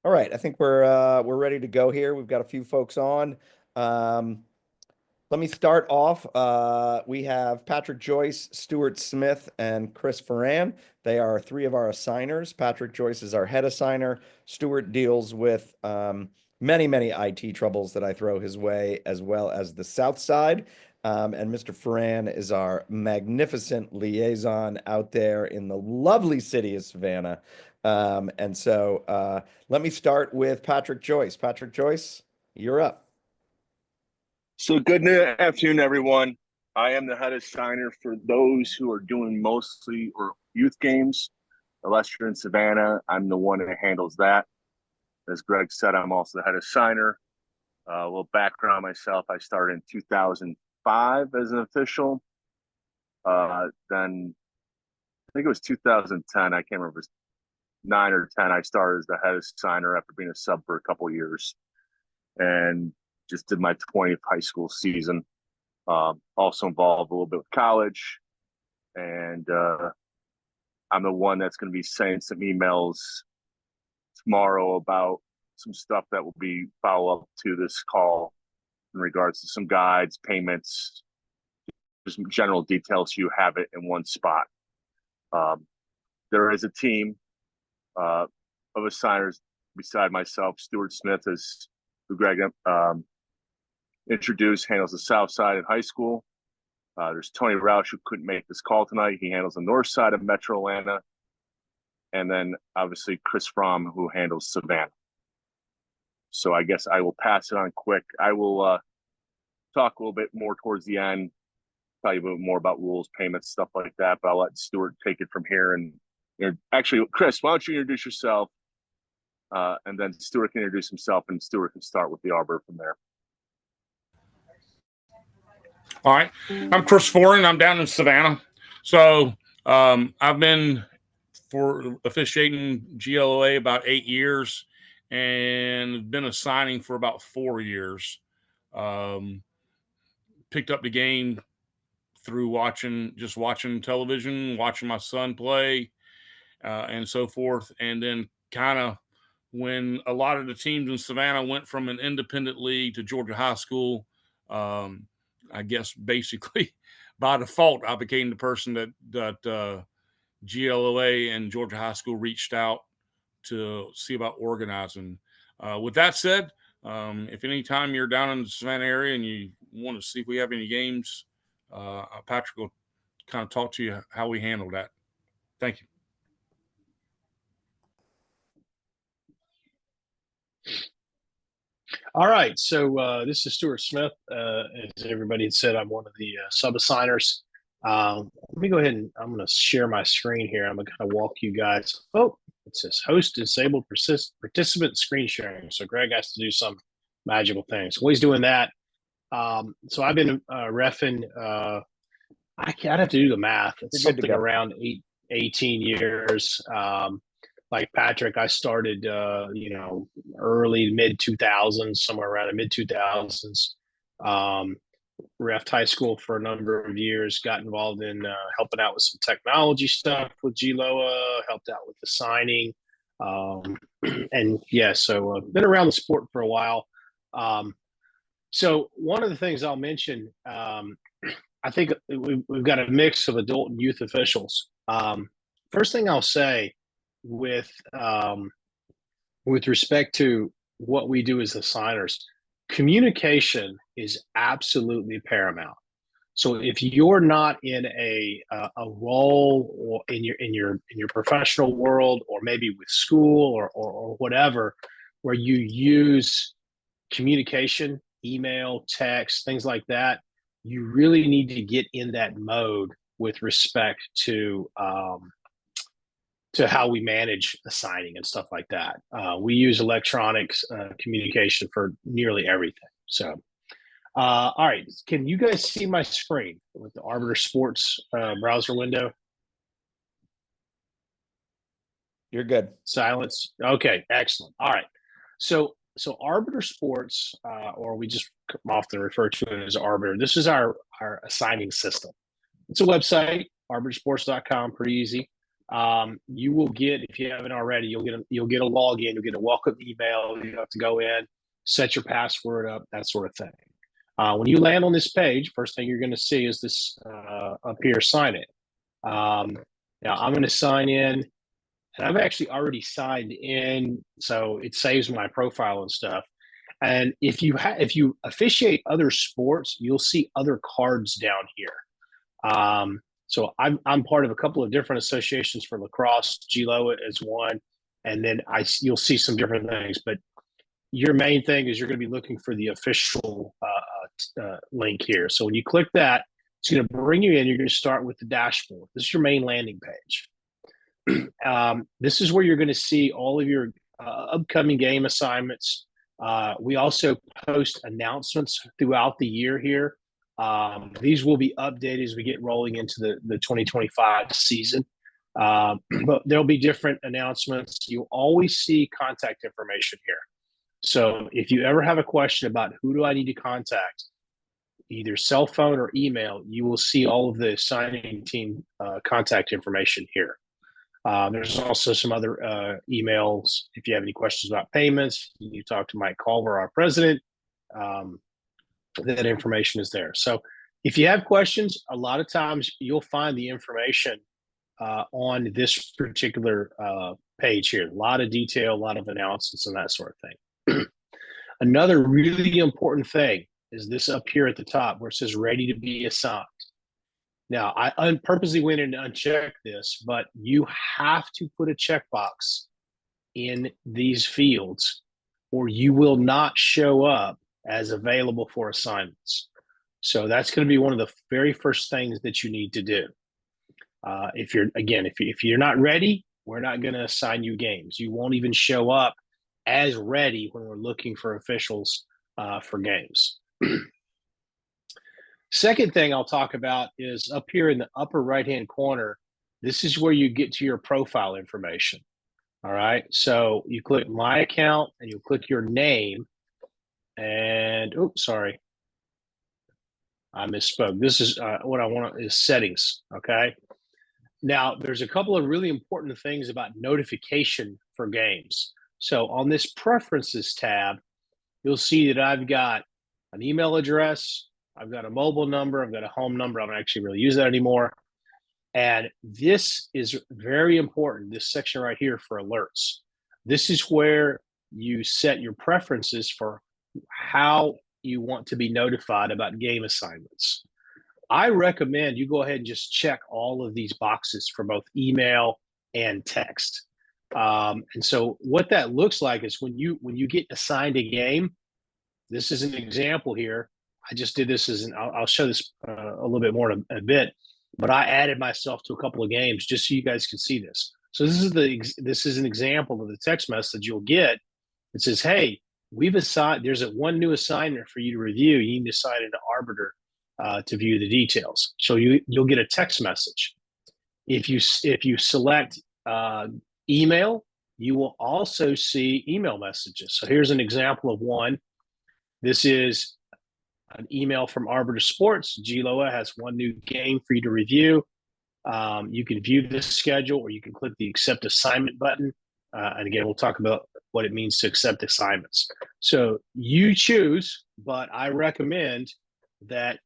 All right, I think we're ready to go here. We've got a few folks on. Um, Let me start off. We have Patrick Joyce, Stuart Smith, and Chris Ferran. They are three of our assigners. Patrick Joyce is our head assigner. Stuart deals with many IT troubles that I throw his way, as well as the South Side. And Mr. Ferran is our magnificent liaison out there in the lovely city of Savannah. Let me start with Patrick Joyce. Patrick Joyce, you're up. So good afternoon, everyone. I am the head assigner for those who are doing mostly or youth games. Unless you're in Savannah, I'm the one that handles that. As Greg said, I'm also the head assigner. A little background on myself: I started in 2005 as an official. Then I think it was 2010. I can't remember if it was 9 or 10. I started as the head assigner after being a sub for a couple of years, and just did my 20th high school season. Also involved a little bit with college, and I'm the one that's going to be sending some emails tomorrow about some stuff that will be follow up to this call in regards to some guides, payments, just general details. So you have it in one spot. There is a team of assigners beside myself. Stuart Smith is who Greg introduced, handles the South Side in high school. There's Tony Roush, who couldn't make this call tonight. He handles the North Side of Metro Atlanta. And then obviously Chris Fromm, who handles Savannah. So I guess I will pass it on quick. I will talk a little bit more towards the end, tell you a bit more about rules, payments, stuff like that. But I'll let Stuart take it from here. And actually, Chris, why don't you introduce yourself? And then Stuart can introduce himself, and Stuart can start with the Arbiter from there. All right. I'm Chris Foreign. I'm down in Savannah. So I've been for officiating GLOA about 8 years and been assigning for about 4 years. Picked up the game through watching television, watching my son play, and so forth. And then kind of when a lot of the teams in Savannah went from an independent league to Georgia High School, I guess basically by default, I became the person that GLOA and Georgia High School reached out to see about organizing. With that said, if any time you're down in the Savannah area and you want to see if we have any games, Patrick will kind of talk to you how we handle that. Thank you. All right, so this is Stuart Smith. As everybody had said, I'm one of the sub-assigners. Let me go ahead and I'm going to share my screen here. I'm going to kind of walk you guys. Oh, it says host disabled participant screen sharing. So Greg has to do some magical things. While he's doing that, so I've been reffing. I'd have to do the math. It's something around 18 years. Like Patrick, I started, early mid 2000s, somewhere around the mid 2000s. Ref high school for a number of years. Got involved in helping out with some technology stuff with GLOA. Helped out with the signing, and yeah, so been around the sport for a while. So one of the things I'll mention, I think we've got a mix of adult and youth officials. First thing I'll say, with respect to what we do as assigners, communication is absolutely paramount. So if you're not in a role or in your professional world, or maybe with school or whatever, where you use communication, email, text, things like that, you really need to get in that mode with respect to how we manage assigning and stuff like that. We use electronics communication for nearly everything. So, all right, can you guys see my screen with the Arbiter Sports browser window? You're good. Silence. Okay, excellent. All right. So Arbiter Sports, or we just often refer to it as Arbiter, this is our assigning system. It's a website, arbitersports.com, pretty easy. You will get, if you haven't already, you'll get a login, you'll get a welcome email. You have to go in, set your password up, that sort of thing. When you land on this page, first thing you're going to see is this up here, sign in. Now I'm going to sign in, and I've actually already signed in, so it saves my profile and stuff. And if you officiate other sports, you'll see other cards down here. So I'm part of a couple of different associations for lacrosse. GLOA is one, and then you'll see some different things. But your main thing is you're going to be looking for the official link here. So when you click that, it's going to bring you in. You're going to start with the dashboard. This is your main landing page. This is where you're going to see all of your upcoming game assignments. We also post announcements throughout the year here. These will be updated as we get rolling into the 2025 season. But there'll be different announcements. You'll always see contact information here. So if you ever have a question about who do I need to contact, either cell phone or email, you will see all of the signing team contact information here. There's also some other emails. If you have any questions about payments, you talk to Mike Culver, our president. That information is there. So if you have questions, a lot of times you'll find the information on this particular page here. A lot of detail, a lot of announcements and that sort of thing. Another really important thing is this up here at the top where it says ready to be assigned. Now, I purposely went in and unchecked this, but you have to put a checkbox in these fields or you will not show up as available for assignments. So that's going to be one of the very first things that you need to do. If you're not ready, we're not going to assign you games. You won't even show up as ready when we're looking for officials for games. Second thing I'll talk about is up here in the upper right-hand corner. This is where you get to your profile information. All right. So you click my account and you click your name. And oops, sorry, I misspoke. This is what I want is settings. Okay. Now there's a couple of really important things about notification for games. So on this preferences tab, you'll see that I've got an email address, I've got a mobile number, I've got a home number. I don't actually really use that anymore. And this is very important, this section right here for alerts. This is where you set your preferences for how you want to be notified about game assignments. I recommend you go ahead and just check all of these boxes for both email and text. And so what that looks like is when you get assigned a game, this is an example here. I just did this I'll show this a little bit more in a bit, but I added myself to a couple of games just so you guys can see this. So this is an example of the text message you'll get. It says, hey, there's one new assignment for you to review. You need to sign into Arbiter to view the details. So you'll get a text message. If you select email, you will also see email messages. So here's an example of one. This is an email from Arbiter Sports. GLOA has one new game for you to review. You can view this schedule or you can click the accept assignment button. And again, we'll talk about what it means to accept assignments. So you choose, but I recommend that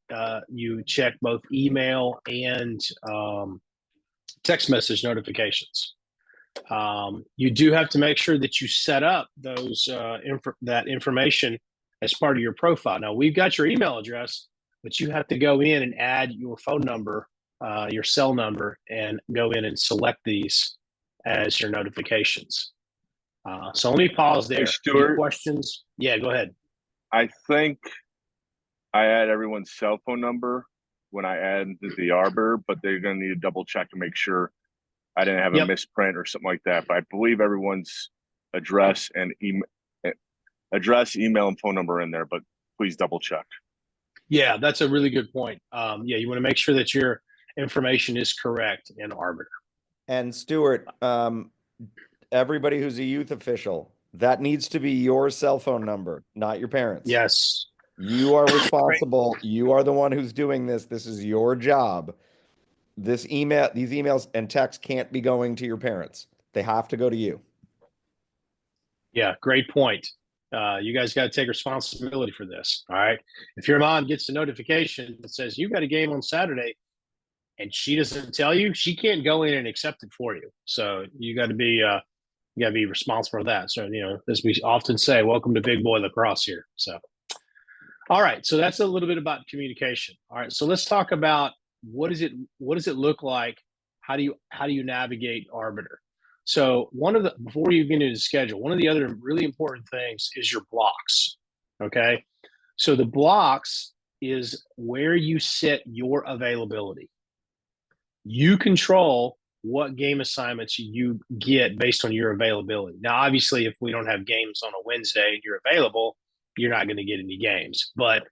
you check both email and text message notifications. You do have to make sure that you set up those that information as part of your profile. Now, we've got your email address, but you have to go in and add your phone number, your cell number, and go in and select these as your notifications. So let me pause there. Hey, Stuart. Any questions? Yeah, go ahead. I think I add everyone's cell phone number when I add the Arbiter, but they're going to need to double check to make sure I didn't have a misprint or something like that. But I believe everyone's address, email, and phone number in there, but please double check. Yeah, that's a really good point. Yeah, you want to make sure that your information is correct in Arbiter. And Stuart, everybody who's a youth official, that needs to be your cell phone number, not your parents. Yes. You are responsible. You are the one who's doing this. This is your job. these emails and texts can't be going to your parents. They have to go to you. Yeah, great point. You guys got to take responsibility for this. All right. If your mom gets a notification that says you got a game on Saturday and she doesn't tell you, she can't go in and accept it for you. So you got to be responsible for that. So, as we often say, welcome to big boy lacrosse here. So, all right. So that's a little bit about communication. All right. So let's talk about what does it look like? How do you navigate Arbiter? So before you get into the schedule, one of the other really important things is your blocks. Okay. So the blocks is where you set your availability. You control what game assignments you get based on your availability. Now, obviously, if we don't have games on a Wednesday and you're available, you're not going to get any games. But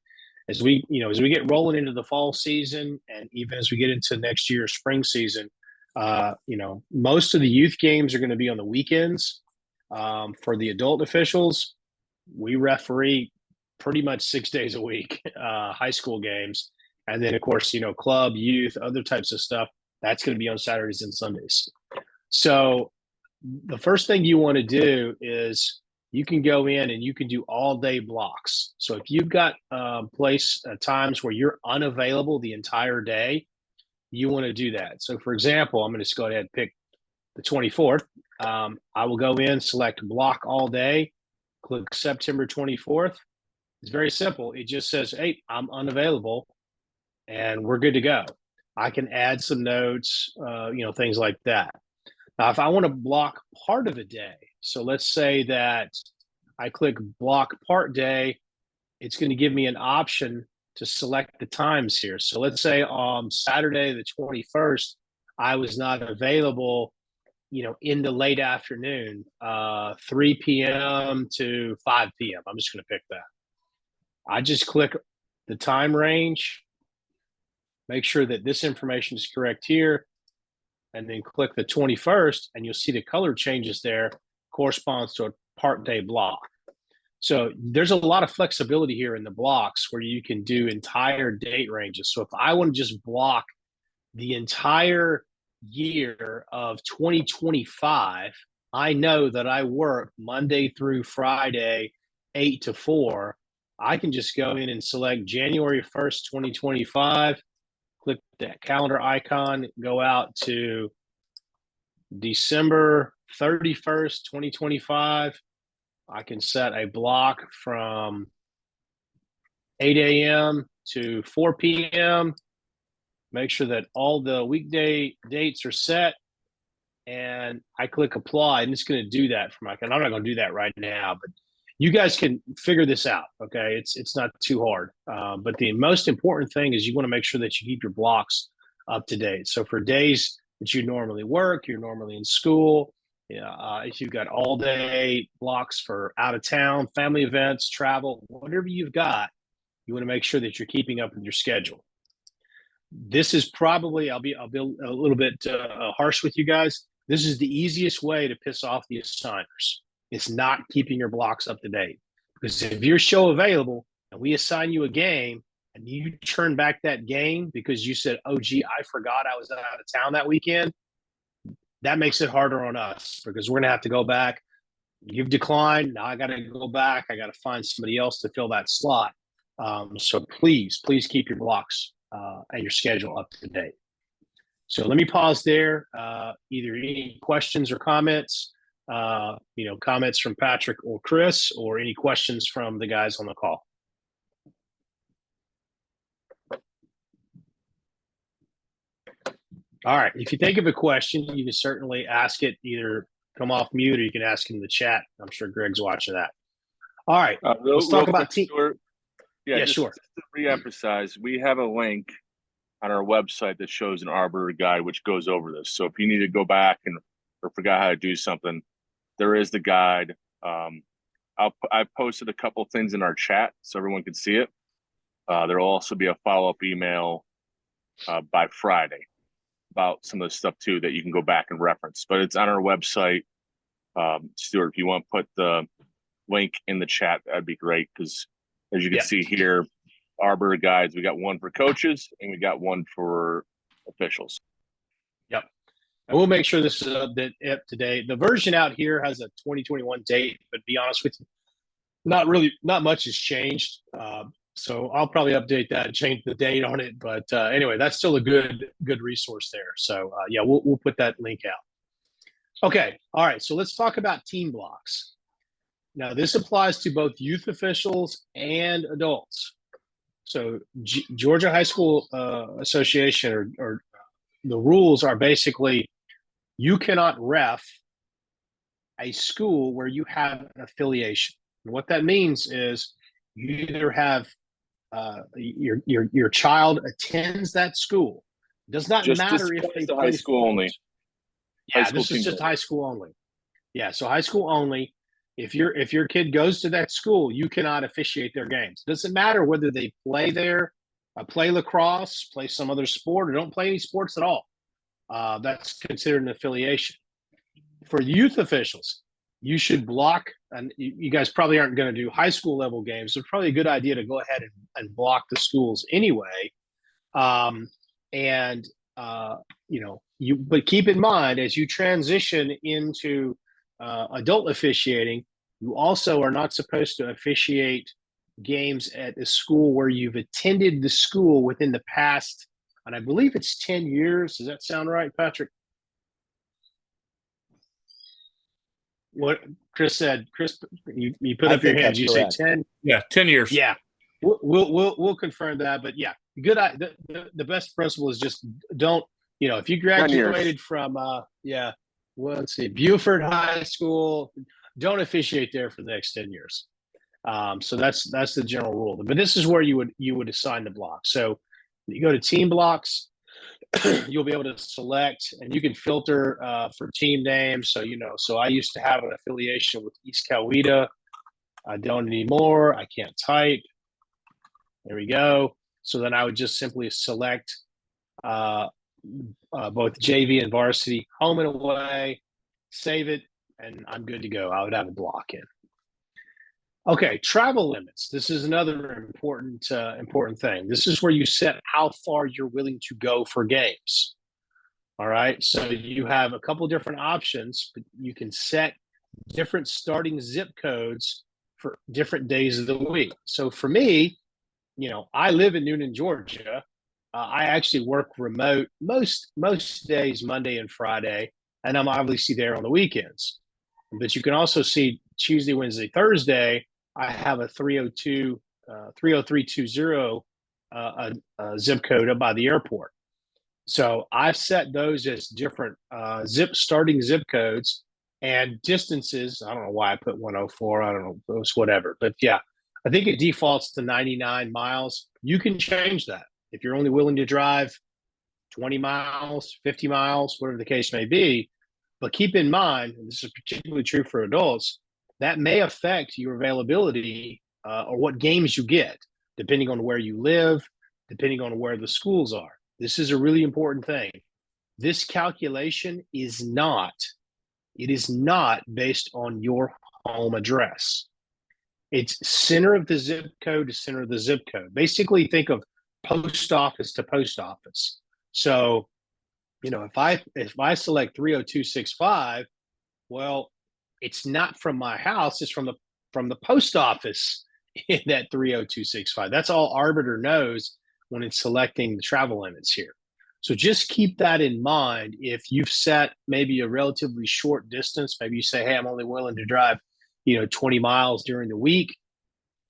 as we get rolling into the fall season, and even as we get into next year's spring season, most of the youth games are going to be on the weekends. For the adult officials, we referee pretty much 6 days a week, high school games. And then, of course, club, youth, other types of stuff, that's going to be on Saturdays and Sundays. So the first thing you want to do is you can go in and you can do all day blocks. So if you've got times where you're unavailable the entire day, you want to do that. So for example, I'm going to just go ahead and pick the 24th. I will go in, select block all day, click September 24th. It's very simple. It just says, hey, I'm unavailable, and we're good to go. I can add some notes, things like that. Now, if I want to block part of a day, so let's say that I click block part day, it's going to give me an option to select the times here. So let's say on Saturday, the 21st, I was not available, in the late afternoon, 3 p.m. to 5 p.m. I'm just going to pick that. I just click the time range, make sure that this information is correct here, and then click the 21st, and you'll see the color changes there corresponds to a part day block. So there's a lot of flexibility here in the blocks where you can do entire date ranges. So if I want to just block the entire year of 2025, I know that I work Monday through Friday, 8 to 4. I can just go in and select January 1st, 2025, click that calendar icon, go out to December 31st, 2025. I can set a block from 8 a.m. to 4 p.m. Make sure that all the weekday dates are set, and I click apply, and it's going to do that for my account. I'm not going to do that right now, but you guys can figure this out. Okay, it's not too hard. But the most important thing is you want to make sure that you keep your blocks up to date. So for days that you normally work, you're normally in school. If you've got all day blocks for out of town, family events, travel, whatever you've got, you want to make sure that you're keeping up with your schedule. This is probably, I'll be a little bit harsh with you guys. This is the easiest way to piss off the assigners. It's not keeping your blocks up to date. Because if you're show available and we assign you a game and you turn back that game because you said, oh, gee, I forgot I was out of town that weekend, that makes it harder on us because we're going to have to go back. You've declined. Now I got to go back. I got to find somebody else to fill that slot. So please keep your blocks and your schedule up to date. So let me pause there. Either any questions or comments, comments from Patrick or Chris, or any questions from the guys on the call. All right. If you think of a question, you can certainly ask it, either come off mute or you can ask it in the chat. I'm sure Greg's watching that. All right. Let's talk about team. Yeah, sure. Just to reemphasize, we have a link on our website that shows an Arbiter guide which goes over this. So if you need to go back or forgot how to do something, there is the guide. I posted a couple things in our chat so everyone can see it. There will also be a follow-up email by Friday about some of the stuff too that you can go back and reference. But it's on our website. Stuart, if you want to put the link in the chat, that'd be great, because as you can see here, Arbiter guides, we got one for coaches and we got one for officials. Yep. And we'll make sure this is up to date. The version out here has a 2021 date, but to be honest with you, not much has changed. So I'll probably update that and change the date on it. But anyway, that's still a good resource there. So yeah, we'll put that link out. Okay. All right. So let's talk about team blocks. Now, this applies to both youth officials and adults. So Georgia High School Association or the rules are basically you cannot ref a school where you have an affiliation. And what that means is you either have your child attends that school. It does not matter if they play high school only. Yeah, this is just high school only. Yeah, so high school only. If your kid goes to that school, you cannot officiate their games. It doesn't matter whether they play there, play lacrosse, play some other sport, or don't play any sports at all. That's considered an affiliation. For youth officials, you should block, and you guys probably aren't going to do high school level games. So it's probably a good idea to go ahead and block the schools anyway. But keep in mind, as you transition into adult officiating, you also are not supposed to officiate games at a school where you've attended the school within the past, and I believe it's 10 years. Does that sound right, Patrick? What Chris said. Chris, you put up your hand. You say 10? Yeah, 10 years. Yeah, we'll confirm that. But yeah, good. The best principle is just don't. If you graduated from let's see, Buford High School, don't officiate there for the next 10 years. So that's the general rule. But this is where you would assign the block. So you go to team blocks. You'll be able to select, and you can filter for team names. So I used to have an affiliation with East Coweta. I don't anymore. I can't type. There we go. So then I would just simply select both JV and varsity, home and away, save it, and I'm good to go. I would have a block in. Okay, travel limits. This is another important thing. This is where you set how far you're willing to go for games. All right, so you have a couple different options, but you can set different starting zip codes for different days of the week. So for me, I live in Noonan, Georgia. I actually work remote most days, Monday and Friday, and I'm obviously there on the weekends. But you can also see Tuesday, Wednesday, Thursday, I have a 30320 zip code up by the airport. So I've set those as different starting zip codes and distances. I don't know why I put 104. I don't know, it was whatever. But yeah, I think it defaults to 99 miles. You can change that if you're only willing to drive 20 miles, 50 miles, whatever the case may be. But keep in mind, and this is particularly true for adults, that may affect your availability or what games you get, depending on where you live, depending on where the schools are. This is a really important thing. This calculation is not based on your home address. It's center of the zip code to center of the zip code. Basically, think of post office to post office. So, if I select 30265, well, it's not from my house, it's from the post office in that 30265. That's all Arbiter knows when it's selecting the travel limits here. So just keep that in mind. If you've set maybe a relatively short distance, maybe you say, hey, I'm only willing to drive 20 miles during the week,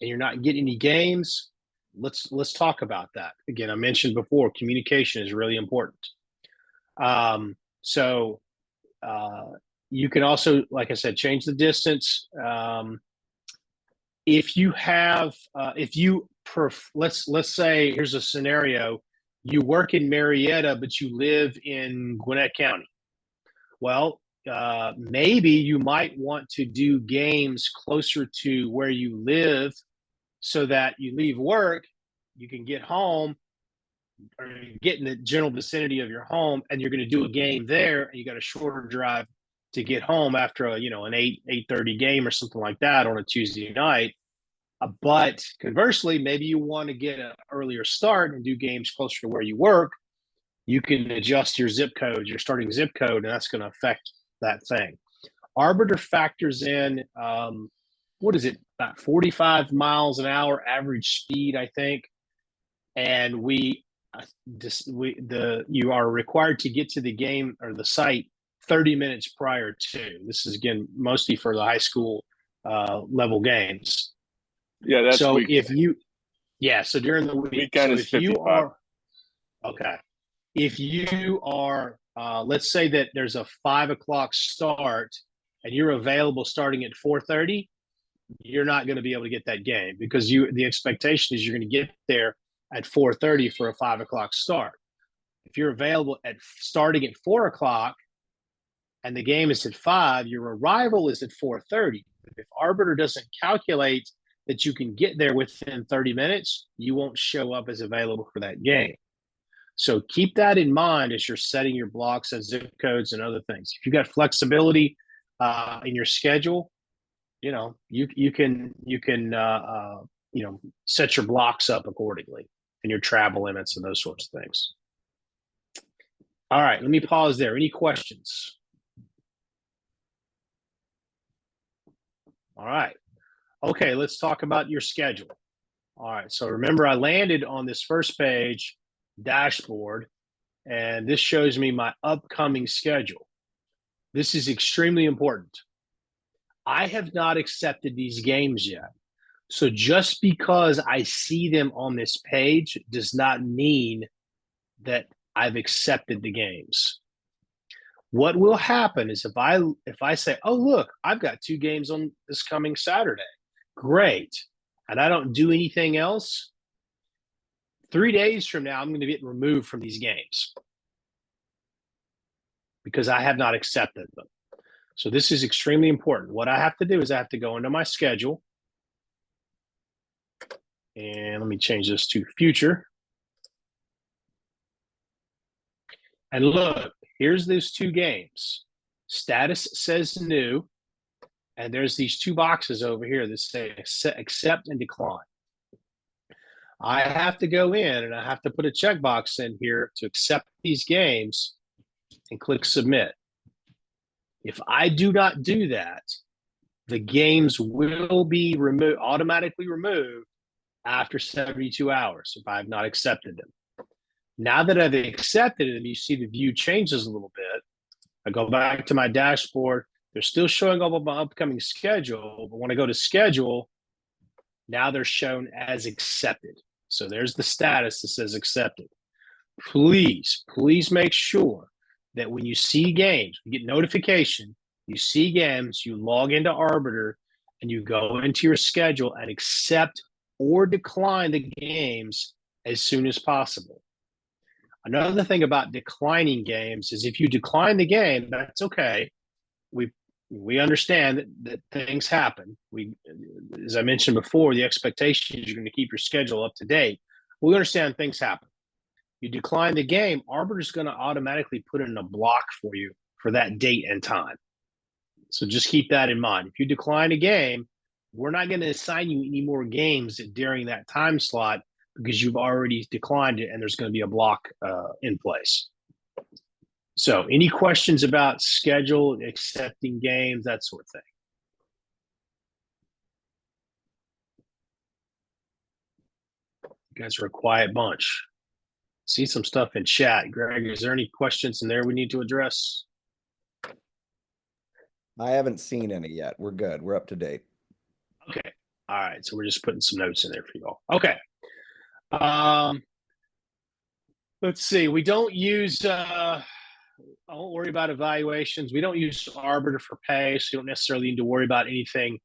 and you're not getting any games, let's talk about that. Again, I mentioned before, communication is really important. You can also, like I said, change the distance. If you have, let's say, here's a scenario: you work in Marietta, but you live in Gwinnett County. Well, maybe you might want to do games closer to where you live, so that you leave work, you can get home, or get in the general vicinity of your home, and you're going to do a game there, and you got a shorter drive to get home after an 8:30 game or something like that on a Tuesday night. But conversely, maybe you want to get an earlier start and do games closer to where you work. you can adjust your zip code, your starting zip code, and that's going to affect that thing. Arbiter factors in, what is it, about 45 miles an hour average speed, I think. And you are required to get to the game or the site 30 minutes prior to. This is, again, mostly for the high school level games. Yeah, that's so weekend. if you, yeah, so during the week, Weekend so is if you 55. are, okay, if you are, let's say that there's a 5 o'clock start and you're available starting at 4:30, you're not going to be able to get that game because the expectation is you're going to get there at 4:30 for a 5 o'clock start. If you're available at starting at 4 o'clock and the game is at 5, your arrival is at 4:30. If Arbiter doesn't calculate that you can get there within 30 minutes, you won't show up as available for that game. So keep that in mind as you're setting your blocks and zip codes and other things. If you got flexibility in your schedule, you can set your blocks up accordingly and your travel limits and those sorts of things. All right, let me pause there. Any questions? All right. Okay, let's talk about your schedule. All right, so remember I landed on this first page, dashboard, and this shows me my upcoming schedule. This is extremely important. I have not accepted these games yet. So just because I see them on this page does not mean that I've accepted the games. What will happen is if I say, oh, look, I've got 2 games on this coming Saturday, great, and I don't do anything else, 3 days from now, I'm going to get removed from these games because I have not accepted them. So this is extremely important. What I have to do is I have to go into my schedule. And let me change this to future. And look, here's those 2 games. Status says new. And there's these 2 boxes over here that say accept and decline. I have to go in and I have to put a checkbox in here to accept these games and click submit. If I do not do that, the games will be automatically removed after 72 hours if I have not accepted them. Now that I've accepted them, you see the view changes a little bit. I go back to my dashboard. They're still showing up on my upcoming schedule, but when I go to schedule, now they're shown as accepted. So there's the status that says accepted. Please make sure that when you see games, you get notification, you see games, you log into Arbiter and you go into your schedule and accept or decline the games as soon as possible. Another thing about declining games is if you decline the game, that's okay. We understand that things happen. As I mentioned before, the expectation is you're going to keep your schedule up to date. We understand things happen. You decline the game, Arbiter is going to automatically put in a block for you for that date and time. So just keep that in mind. If you decline a game, we're not going to assign you any more games during that time slot because you've already declined it and there's going to be a block in place. So any questions about schedule, accepting games, that sort of thing? You guys are a quiet bunch. See some stuff in chat. Greg, is there any questions in there we need to address? I haven't seen any yet. We're good. We're up to date. Okay. All right. So we're just putting some notes in there for you all. Okay. Let's see. We don't use, I won't worry about evaluations. We don't use Arbiter for pay, so you don't necessarily need to worry about anything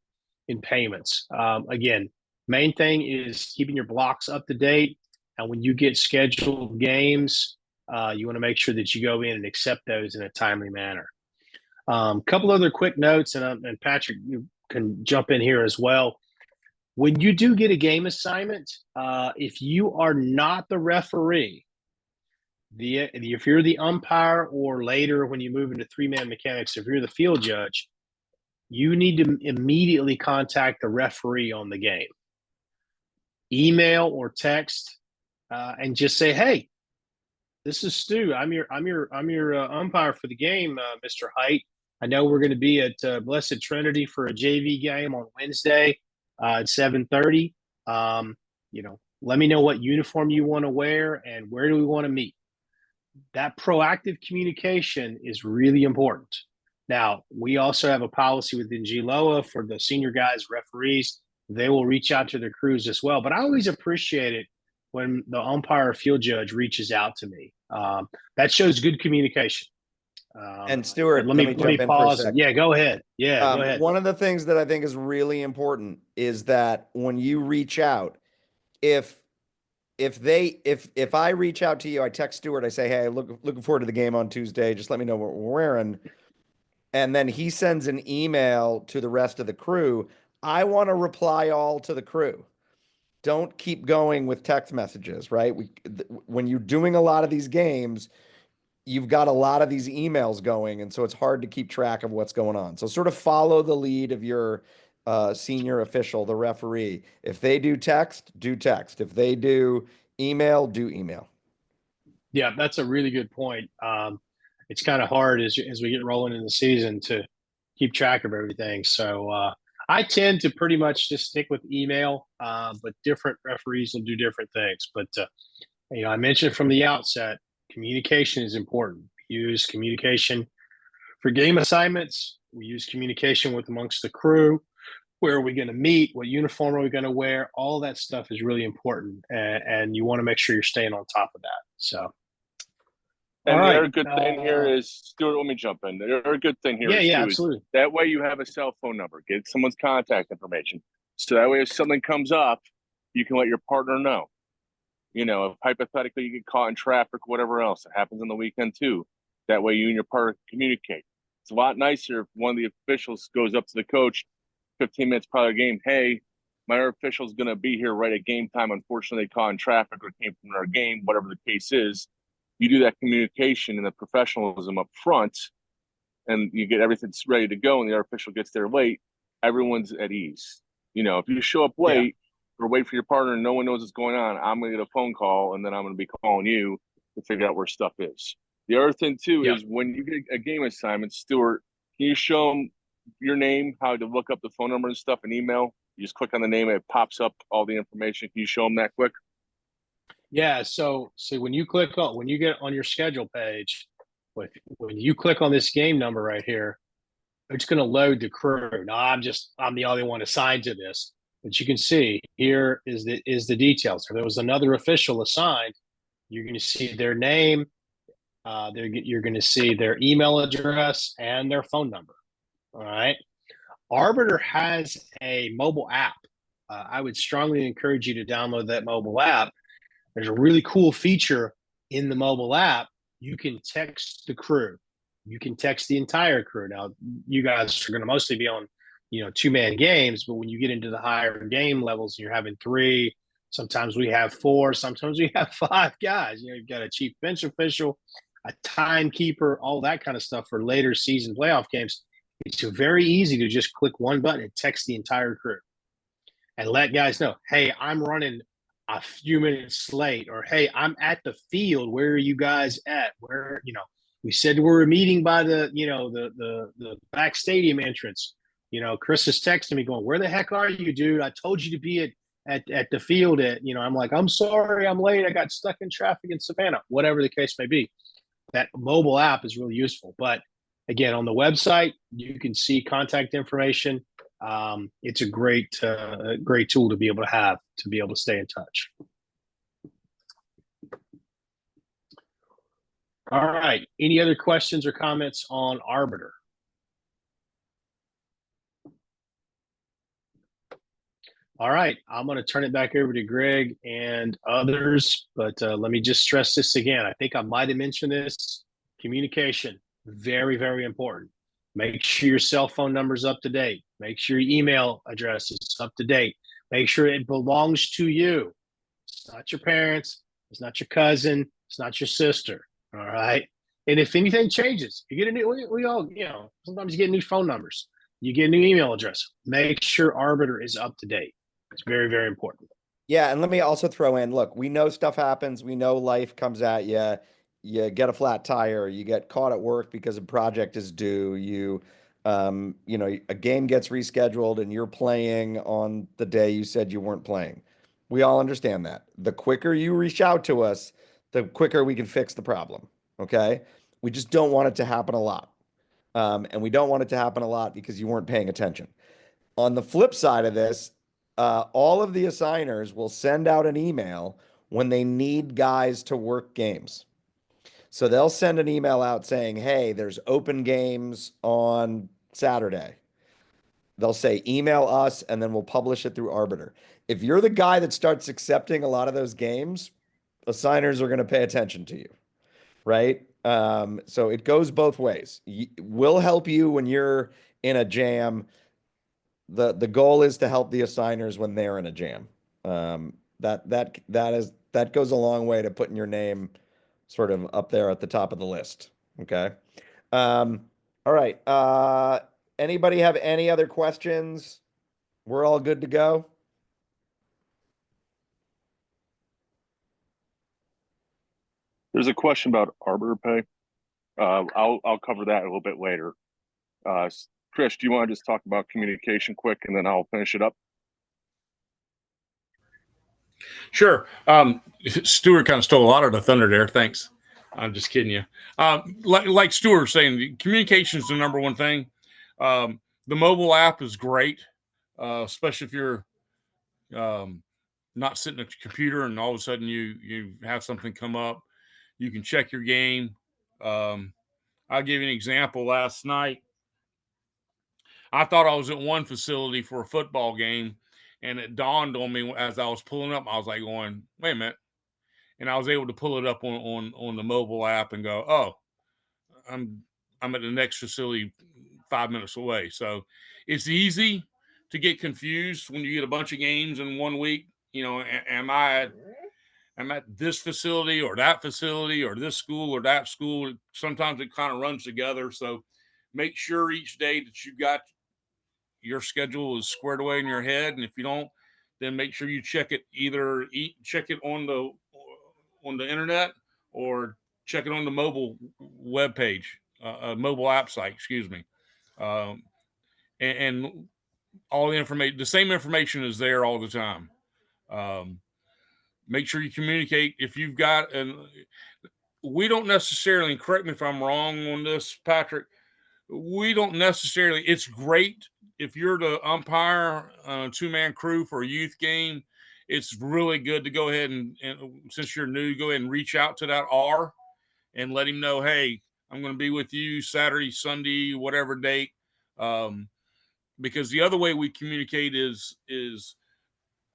in payments. Again, main thing is keeping your blocks up to date. And when you get scheduled games, you want to make sure that you go in and accept those in a timely manner. Couple other quick notes, and Patrick, you can jump in here as well. When you do get a game assignment, if you are not the referee, if you're the umpire, or later when you move into 3-man mechanics, if you're the field judge, you need to immediately contact the referee on the game. Email or text and just say, hey, This is Stu. I'm your umpire for the game, Mr. Height. I know we're going to be at Blessed Trinity for a JV game on Wednesday at 7:30. Let me know what uniform you want to wear and where do we want to meet. That proactive communication is really important. Now, we also have a policy within GLOA for the senior guys, referees. They will reach out to their crews as well. But I always appreciate it when the umpire or field judge reaches out to me. That shows good communication. And Stuart, let me jump in pause. for a sec. Yeah, go ahead. Yeah, go ahead. One of the things that I think is really important is that when you reach out, if I reach out to you, I text Stuart, I say, hey, looking forward to the game on Tuesday. Just let me know what we're wearing. And then he sends an email to the rest of the crew. I want to reply all to the crew. Don't keep going with text messages, right? When you're doing a lot of these games, you've got a lot of these emails going, and so it's hard to keep track of what's going on. So sort of follow the lead of your senior official, the referee. If they do text, do text. If they do email, do email. Yeah, that's a really good point. It's kind of hard as we get rolling in the season to keep track of everything. So I tend to pretty much just stick with email, but different referees will do different things. But I mentioned from the outset, communication is important. We use communication for game assignments. We use communication with amongst the crew. Where are we going to meet? What uniform are we going to wear? All that stuff is really important, and you want to make sure you're staying on top of that. So, and all the right. other good thing here is, Stuart, let me jump in. The other good thing here is, absolutely. That way you have a cell phone number. Get someone's contact information. So that way if something comes up, you can let your partner know. If hypothetically you get caught in traffic, whatever else, it happens on the weekend too. That way you and your partner communicate. It's a lot nicer if one of the officials goes up to the coach 15 minutes prior to the game. Hey, my official's going to be here right at game time. Unfortunately, they caught in traffic or came from our game, whatever the case is. You do that communication and the professionalism up front, and you get everything ready to go, and the official gets there late. Everyone's at ease. If you show up late, or wait for your partner and no one knows what's going on, I'm going to get a phone call, and then I'm going to be calling you to figure out where stuff is. The other thing, too, is when you get a game assignment, Stuart, can you show them your name, how to look up the phone number and stuff, and email? You just click on the name, and it pops up all the information. Can you show them that quick? Yeah, so when you get on your schedule page, when you click on this game number right here, it's going to load the crew. Now, I'm the only one assigned to this. But you can see here is the details. If there was another official assigned, you're going to see their name, you're going to see their email address and their phone number. All right. Arbiter has a mobile app. I would strongly encourage you to download that mobile app. There's a really cool feature in the mobile app. You can text the crew. You can text the entire crew. Now, you guys are going to mostly be on two-man games, but when you get into the higher game levels, you're having 3, sometimes we have 4, sometimes we have 5 guys. You've got a chief bench official, a timekeeper, all that kind of stuff for later season playoff games. It's very easy to just click one button and text the entire crew and let guys know, hey, I'm running a few minutes late, or hey, I'm at the field. Where are you guys at? Where, we said we're meeting by the back stadium entrance. Chris is texting me going, where the heck are you, dude? I told you to be at the field I'm like, I'm sorry, I'm late. I got stuck in traffic in Savannah, whatever the case may be. That mobile app is really useful. But again, on the website, you can see contact information. It's a great tool to be able to stay in touch. All right. Any other questions or comments on Arbiter? All right. I'm going to turn it back over to Greg and others, but let me just stress this again. I think I might have mentioned this. Communication, very, very important. Make sure your cell phone number is up to date. Make sure your email address is up to date. Make sure it belongs to you. It's not your parents. It's not your cousin. It's not your sister. All right. And if anything changes, you get a new, we all, sometimes you get new phone numbers. You get a new email address. Make sure Arbiter is up to date. It's very, very important. Yeah. And let me also throw in, look, we know stuff happens. We know life comes at you. you get a flat tire, you get caught at work because a project is due, a game gets rescheduled and you're playing on the day you said you weren't playing. We all understand that. The quicker you reach out to us, the quicker we can fix the problem. Okay. We just don't want it to happen a lot. And we don't want it to happen a lot because you weren't paying attention. On the flip side of this, all of the assigners will send out an email when they need guys to work games. So they'll send an email out saying, hey, there's open games on Saturday. They'll say, email us, and then we'll publish it through Arbiter. If you're the guy that starts accepting a lot of those games, assigners are going to pay attention to you, right? So it goes both ways. We'll help you when you're in a jam. The goal is to help the assigners when they're in a jam. That goes a long way to putting your name sort of up there at the top of the list. Okay. All right. Anybody have any other questions? We're all good to go. There's a question about Arbiter pay. I'll cover that a little bit later. Chris, do you want to just talk about communication quick, and then I'll finish it up? Sure. Stuart kind of stole a lot of the thunder there. Thanks. I'm just kidding you. Like Stuart was saying, communication is the number one thing. The mobile app is great, especially if you're not sitting at your computer and all of a sudden you have something come up. You can check your game. I'll give you an example. Last night, I thought I was at one facility for a football game, and it dawned on me as I was pulling up. I was like, going, "Wait a minute!" And I was able to pull it up on the mobile app and go, "Oh, I'm at the next facility 5 minutes away." So it's easy to get confused when you get a bunch of games in 1 week. Am I at this facility or that facility or this school or that school? Sometimes it kind of runs together. So make sure each day that you got your schedule is squared away in your head, and if you don't, then make sure you check it check it on the internet or check it on the mobile web page, mobile app site, excuse me. And all the same information is there all the time. Make sure you communicate if you've got, and we don't necessarily, and correct me if I'm wrong on this, Patrick, we don't necessarily, it's great if you're the umpire on a two-man crew for a youth game. It's really good to go ahead and since you're new, go ahead and reach out to that R and let him know, hey, I'm going to be with you Saturday, Sunday, whatever date. Because the other way we communicate is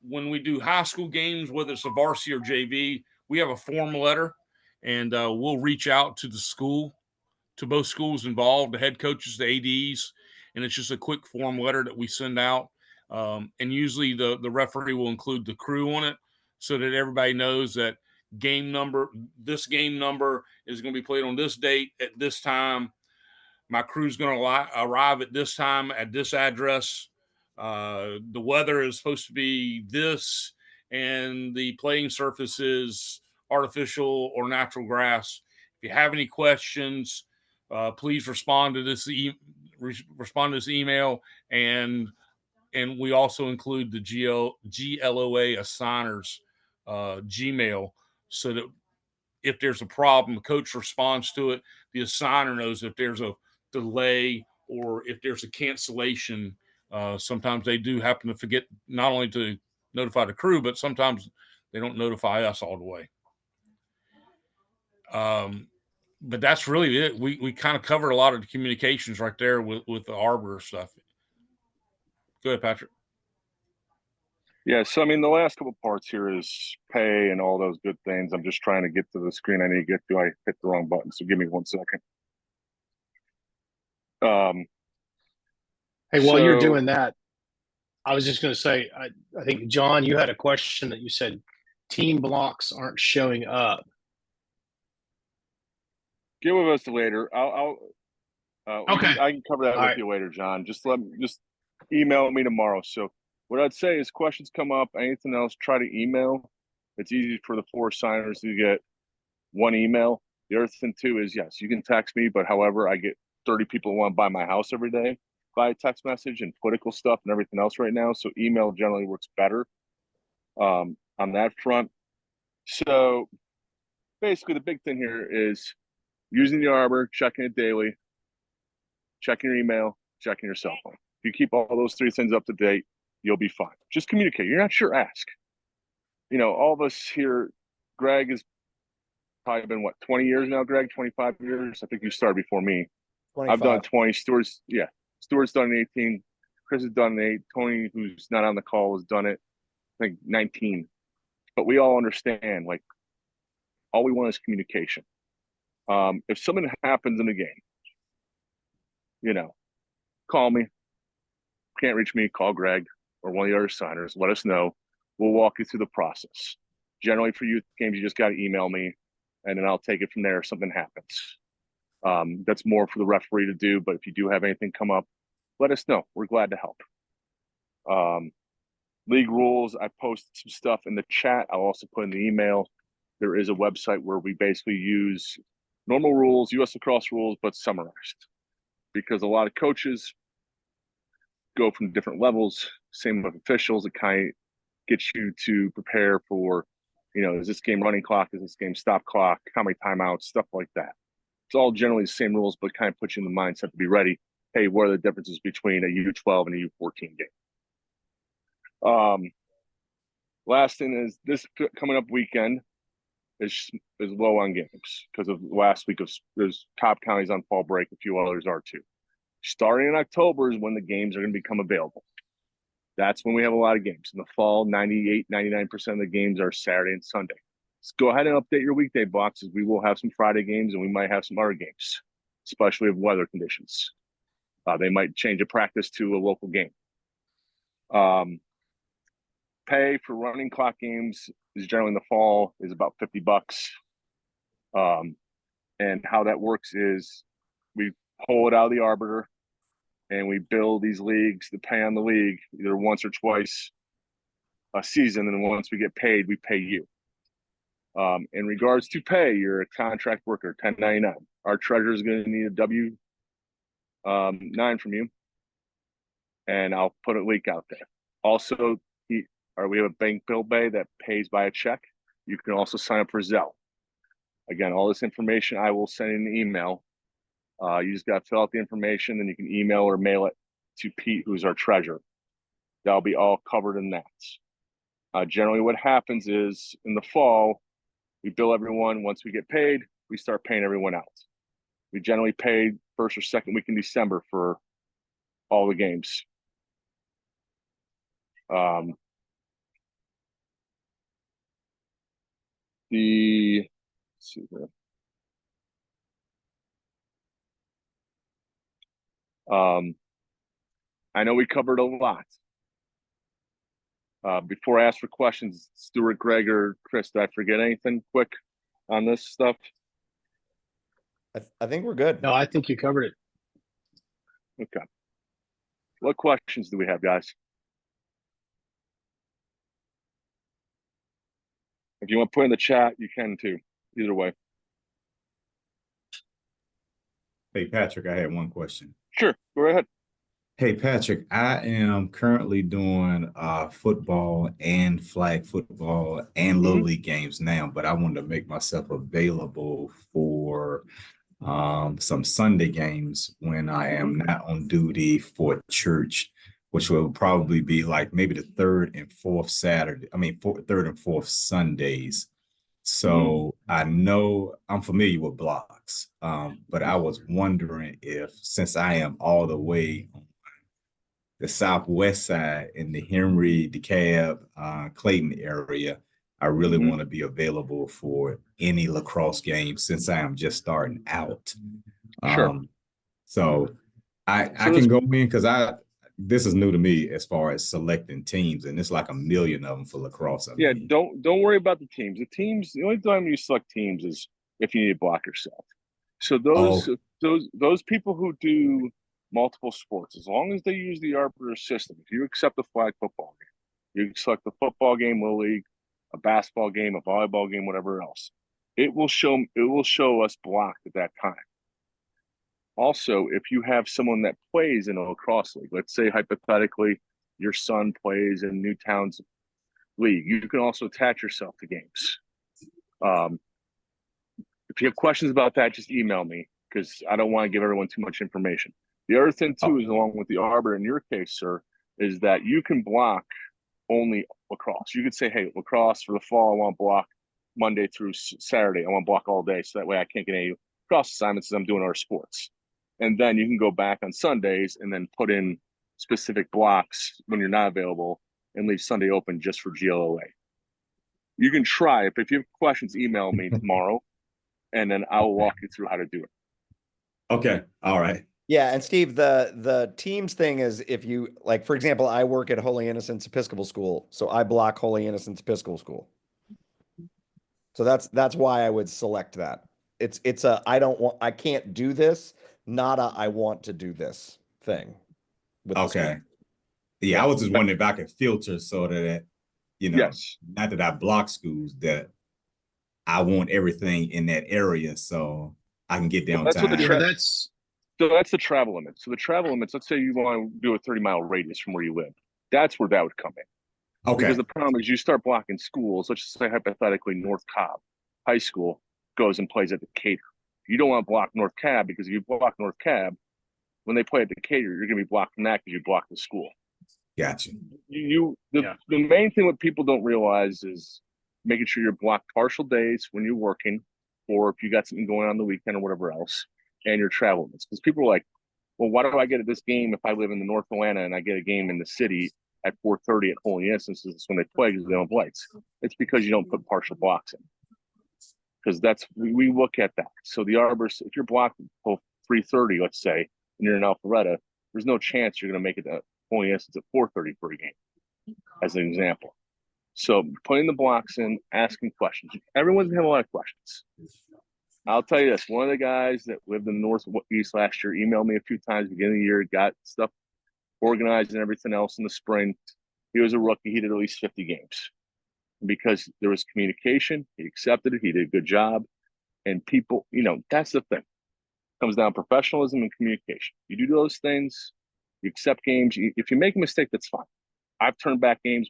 when we do high school games, whether it's a varsity or JV, we have a form letter, and we'll reach out to the school, to both schools involved, the head coaches, the ADs, and it's just a quick form letter that we send out. And usually the referee will include the crew on it so that everybody knows that this game number is going to be played on this date at this time. My crew's going to arrive at this time at this address. The weather is supposed to be this, and the playing surface is artificial or natural grass. If you have any questions, please respond to this email, and we also include the GLOA Assignors Gmail, so that if there's a problem, the coach responds to it. The assigner knows if there's a delay or if there's a cancellation. Sometimes they do happen to forget not only to notify the crew, but sometimes they don't notify us all the way. But that's really it. We kind of covered a lot of the communications right there with the Arbiter stuff. Go ahead, Patrick. Yeah, so I mean, the last couple parts here is pay and all those good things. I'm just trying to get to the screen I need to get to. I hit the wrong button, so give me 1 second. Hey, while you're doing that, I was just going to say, I think, John, you had a question that you said team blocks aren't showing up. Get with us later. Okay. I can cover that with you later, John. Just email me tomorrow. So what I'd say is questions come up, anything else, try to email. It's easy for the 4 signers to get one email. The other thing too is, yes, you can text me, but however, I get 30 people who want to buy my house every day by text message and political stuff and everything else right now. So email generally works better on that front. So basically the big thing here is using the Arbor, checking it daily, checking your email, checking your cell phone. If you keep all those three things up to date, you'll be fine. Just communicate. You're not sure, ask. You know, all of us here, Greg has probably been, what, 20 years now, Greg? 25 years? I think you started before me. 25. I've done 20. Stuart's done 18. Chris has done 8. Tony, who's not on the call, has done it, I think, 19. But we all understand, like, all we want is communication. If something happens in the game, you know, call me. Can't reach me, call Greg or one of the other signers. Let us know. We'll walk you through the process. Generally for youth games, you just got to email me, and then I'll take it from there if something happens. That's more for the referee to do, but if you do have anything come up, let us know. We're glad to help. League rules, I posted some stuff in the chat. I'll also put in the email. There is a website where we basically use normal rules, U.S. lacrosse rules, but summarized. Because a lot of coaches go from different levels, same with officials. It kind of gets you to prepare for, you know, is this game running clock? Is this game stop clock? How many timeouts? Stuff like that. It's all generally the same rules, but kind of puts you in the mindset to be ready. Hey, what are the differences between a U12 and a U14 game? Last thing is this coming up weekend is low on games because of last week of there's top counties on fall break. A few others are too. Starting in October is when the games are going to become available. That's when we have a lot of games. In the fall, 98, 99% of the games are Saturday and Sunday. So go ahead and update your weekday boxes. We will have some Friday games and we might have some other games, especially with weather conditions. They might change a practice to a local game. Pay for running clock games is generally in the fall is about $50. And how that works is we pull it out of the Arbiter and we build these leagues to pay on the league either once or twice a season. And once we get paid, we pay you. In regards to pay, you're a contract worker, 1099. Our treasurer is going to need a W-9 from you. And I'll put a link out there. Also, we have a bank bill bay that pays by a check. You can also sign up for Zelle. Again, all this information I will send in an email. You just got to fill out the information, and you can email or mail it to Pete, who's our treasurer. That'll be all covered in that. Generally, what happens is in the fall, we bill everyone. Once we get paid, we start paying everyone out. We generally pay first or second week in December for all the games. Let's see here. I know we covered a lot. Before I ask for questions, Stuart, Greg, or Chris, did I forget anything quick on this stuff? I think we're good. No, I think you covered it. Okay. What questions do we have, guys? If you want to put in the chat, you can too. Either way. Hey, Patrick, I had one question. Sure, go ahead. Hey, Patrick, I am currently doing football and flag football and Little League games now, but I wanted to make myself available for some Sunday games when I am not on duty for church, which will probably be like maybe the third and fourth third and fourth Sundays. So I know I'm familiar with blocks, but I was wondering if, since I am all the way on the southwest side in the Henry, DeKalb, Clayton area, I really want to be available for any lacrosse game since I am just starting out. Sure. So I can go in because this is new to me as far as selecting teams, and it's like a million of them for lacrosse. Yeah, don't worry about the teams. The only time you select teams is if you need to block yourself. So those people who do multiple sports, as long as they use the Arbiter system, if you accept the flag football game, you select the football game, Little League, a basketball game, a volleyball game, whatever else. it will show us blocked at that time. Also, if you have someone that plays in a lacrosse league, let's say hypothetically your son plays in Newtown's league, you can also attach yourself to games. If you have questions about that, just email me because I don't want to give everyone too much information. The other thing too is, along with the Arbiter in your case, sir, is that you can block only lacrosse. You could say, hey, lacrosse for the fall, I want to block Monday through Saturday. I want to block all day, so that way I can't get any lacrosse assignments as I'm doing other sports. And then you can go back on Sundays and then put in specific blocks when you're not available and leave Sunday open just for GLOA. You can try it, but if you have questions, email me tomorrow, and then I'll walk you through how to do it. Okay. All right. Yeah, and Steve, the teams thing is, if you like, for example, I work at Holy Innocents Episcopal School, so I block Holy Innocents Episcopal School. So that's why I would select that. It's a I can't do this, not a I want to do this thing. With Okay. Yeah, I was just wondering if I could filter so that, Yes. not that I block schools, that I want everything in that area so I can get there on That's what time. So that's the travel limit. So the travel limits, let's say you want to do a 30-mile radius from where you live. That's where that would come in. Okay. Because the problem is you start blocking schools. Let's just say hypothetically North Cobb High School goes and plays at Decatur. You don't want to block North Cab because if you block North Cab, when they play at Decatur, you're going to be blocked from that because you block the school. Gotcha. The main thing what people don't realize is making sure you're blocked partial days when you're working, or if you got something going on the weekend or whatever else, and your travel limits. Because people are like, well, why do I get at this game if I live in the North Atlanta and I get a game in the city at 4:30 at Holy Innocents when they play because they don't have lights? It's because you don't put partial blocks in. Because we look at that. So the Arbors, if you're blocked until 3:30, let's say, and you're in Alpharetta, there's no chance you're going to make it to Holy Innocents at 4:30 for a game, as an example. So putting the blocks in, asking questions. Everyone's going to have a lot of questions. I'll tell you this, one of the guys that lived in the Northeast last year emailed me a few times beginning of the year, got stuff organized and everything else in the spring. He was a rookie. He did at least 50 games. Because there was communication, he accepted it, he did a good job. And people, that's the thing. It comes down to professionalism and communication. You do those things, you accept games. If you make a mistake, that's fine. I've turned back games.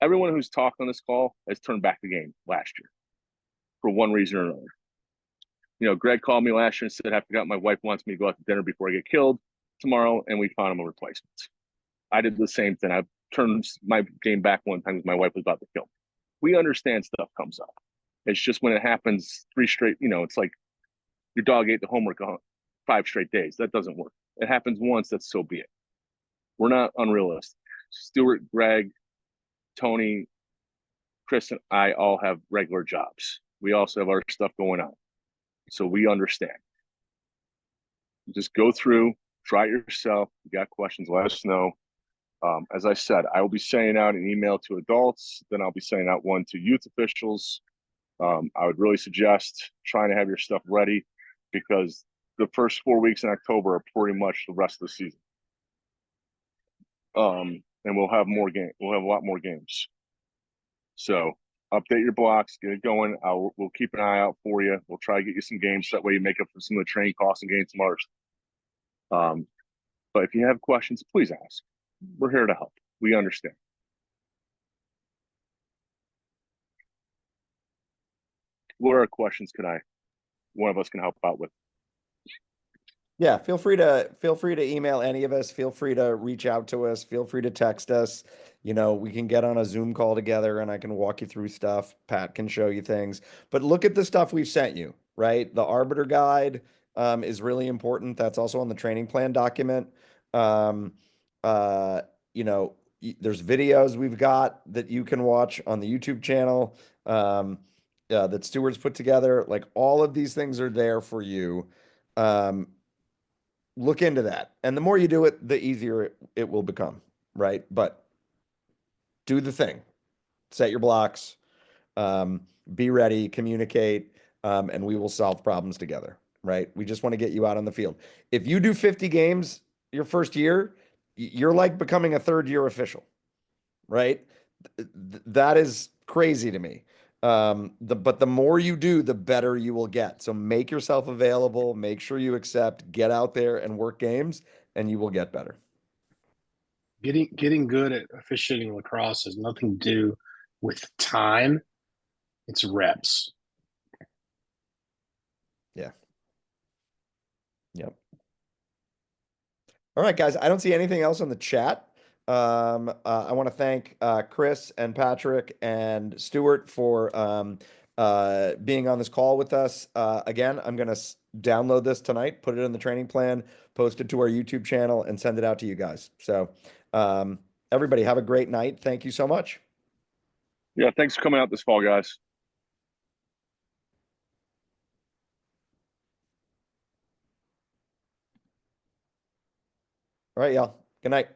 Everyone who's talked on this call has turned back the game last year for one reason or another. Greg called me last year and said, I forgot my wife wants me to go out to dinner before I get killed tomorrow, and we found him a replacement. I did the same thing. I turned my game back one time because my wife was about to kill me. We understand stuff comes up. It's just when it happens 3 straight, it's like your dog ate the homework 5 straight days. That doesn't work. It happens once, that's so be it. We're not unrealistic. Stuart, Greg, Tony, Chris, and I all have regular jobs. We also have our stuff going on. So we understand. Just go through, try it yourself. If you got questions, let us know. As I said, I will be sending out an email to adults, then I'll be sending out one to youth officials. I would really suggest trying to have your stuff ready because the first 4 weeks in October are pretty much the rest of the season. And we'll have more games. We'll have a lot more games. So update your blocks, get it going. We'll keep an eye out for you. We'll try to get you some games. That way you make up for some of the training costs and gain some others. But if you have questions, please ask. We're here to help. We understand. What are questions one of us can help out with? Yeah, feel free to email any of us. Feel free to reach out to us. Feel free to text us. We can get on a Zoom call together and I can walk you through stuff. Pat can show you things. But look at the stuff we've sent you, right? The Arbiter guide is really important. That's also on the training plan document. There's videos we've got that you can watch on the YouTube channel that Stuart's put together. Like all of these things are there for you. Look into that. And the more you do it, the easier it will become, right? But do the thing. Set your blocks. Be ready, communicate, and we will solve problems together, right? We just want to get you out on the field. If you do 50 games your first year, you're like becoming a third-year official, right? That is crazy to me. But the more you do, the better you will get. So make yourself available, make sure you accept, get out there and work games, and you will get better. Getting good at officiating lacrosse has nothing to do with time. It's reps. Yeah. Yep. All right, guys. I don't see anything else on the chat. I want to thank Chris and Patrick and Stuart for being on this call with us. Again, I'm going to download this tonight, put it in the training plan, post it to our YouTube channel, and send it out to you guys. So, everybody, have a great night. Thank you so much. Yeah, thanks for coming out this fall, guys. All right, y'all. Good night.